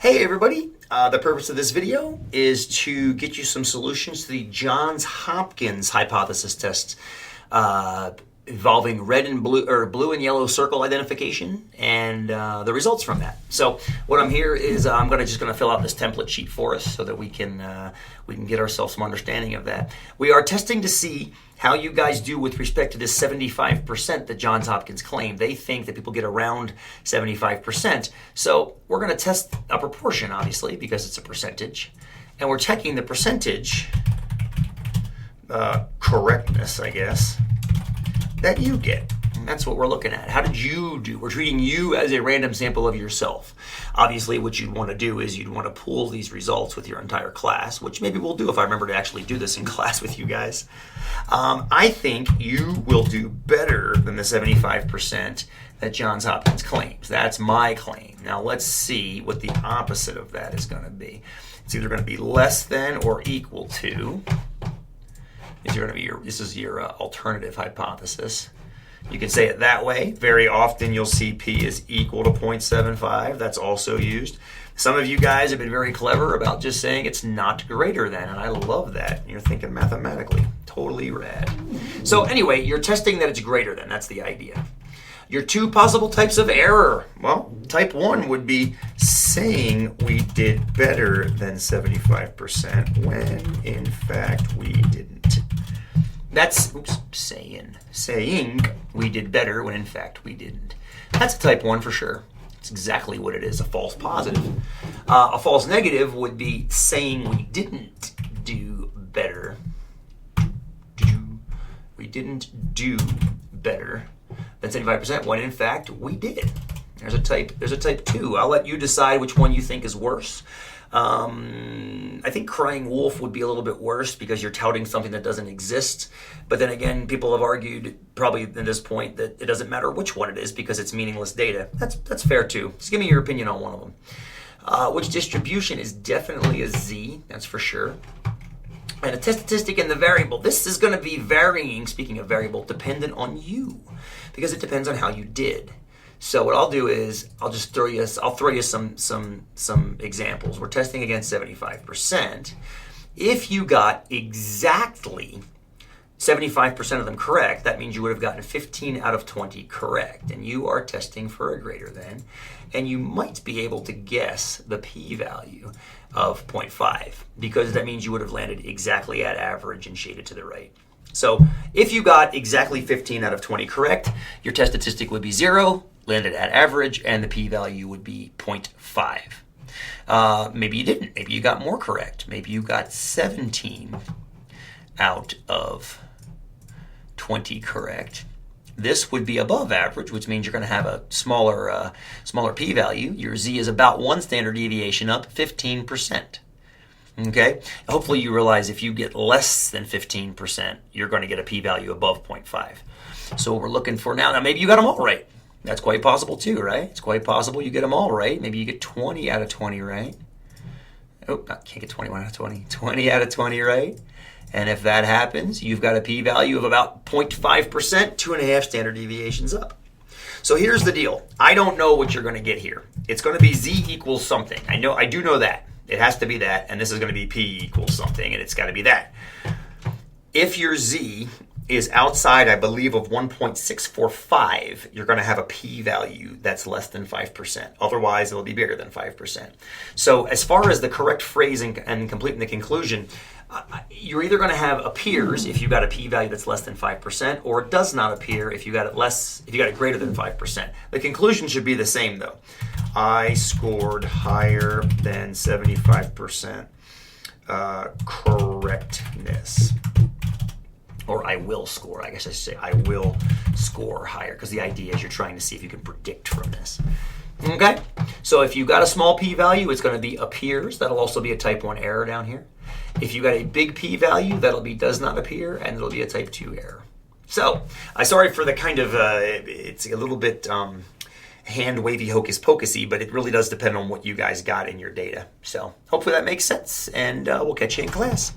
Hey everybody, the purpose of this video is to get you some solutions to the Johns Hopkins hypothesis test involving red and blue or blue and yellow circle identification and the results from that. So what I'm here is I'm just going to fill out this template sheet for us so that we can get ourselves some understanding of that. We are testing to see how you guys do with respect to this 75% that Johns Hopkins claim. They think that people get around 75%. So we're going to test a proportion, obviously, because it's a percentage. And we're checking the percentage correctness, I guess, that you get. And that's what we're looking at. How did you do? We're treating you as a random sample of yourself. Obviously, what you'd want to do is you'd want to pool these results with your entire class, which maybe we'll do if I remember to actually do this in class with you guys. I think you will do better than the 75% that Johns Hopkins claims. That's my claim. Now let's see what the opposite of that is going to be. It's either going to be less than or equal to. This is your alternative hypothesis. You can say it that way. Very often you'll see P is equal to 0.75. That's also used. Some of you guys have been very clever about just saying it's not greater than, and I love that. You're thinking mathematically. Totally rad. So anyway, you're testing that it's greater than. That's the idea. Your two possible types of error. Well, type 1 would be saying we did better than 75% when in fact we didn't. That's saying we did better when in fact we didn't. That's a type 1 for sure. It's exactly what it is, a false positive. A false negative would be saying we didn't do better. We didn't do better than 75% when in fact we did. There's a type 2. I'll let you decide which one you think is worse. I think crying wolf would be a little bit worse because you're touting something that doesn't exist. But then again, people have argued probably at this point that it doesn't matter which one it is because it's meaningless data. That's fair too. Just give me your opinion on one of them. Which distribution is definitely a Z, that's for sure. And a test statistic in the variable. This is going to be varying, speaking of variable, dependent on you because it depends on how you did. So what I'll do is I'll throw you some examples. We're testing against 75%. If you got exactly 75% of them correct, that means you would have gotten 15 out of 20 correct. And you are testing for a greater than. And you might be able to guess the p-value of 0.5 because that means you would have landed exactly at average and shaded to the right. So if you got exactly 15 out of 20 correct, your test statistic would be 0, landed at average, and the p-value would be 0.5. Maybe you didn't. Maybe you got more correct. Maybe you got 17 out of 20 correct. This would be above average, which means you're going to have a smaller p-value. Your Z is about 1 standard deviation up 15%. Okay? Hopefully you realize if you get less than 15%, you're going to get a p-value above 0.5. So what we're looking for now maybe you got them all right. That's quite possible too, right? It's quite possible you get them all right. Maybe you get 20 out of 20 right. Oh, I can't get 21 out of 20. 20 out of 20 right. And if that happens, you've got a p-value of about 0.5%, 2.5 standard deviations up. So here's the deal. I don't know what you're going to get here. It's going to be Z equals something. I do know that. It has to be that, and this is going to be P equals something, and it's got to be that. If your Z is outside, I believe, of 1.645, you're going to have a p-value that's less than 5%. Otherwise, it'll be bigger than 5%. So as far as the correct phrase and completing the conclusion, you're either going to have appears if you got a p-value that's less than 5%, or it does not appear if you got it greater than 5%. The conclusion should be the same though. I scored higher than 75% correctness. Or I will score. I guess I should say I will score higher because the idea is you're trying to see if you can predict from this. Okay? So if you got a small p-value, it's going to be appears. That'll also be a type 1 error down here. If you got a big p-value, that'll be does not appear, and it'll be a type 2 error. So, sorry for the kind of, it's a little bit hand-wavy hocus-pocusy, but it really does depend on what you guys got in your data. So hopefully that makes sense, and we'll catch you in class.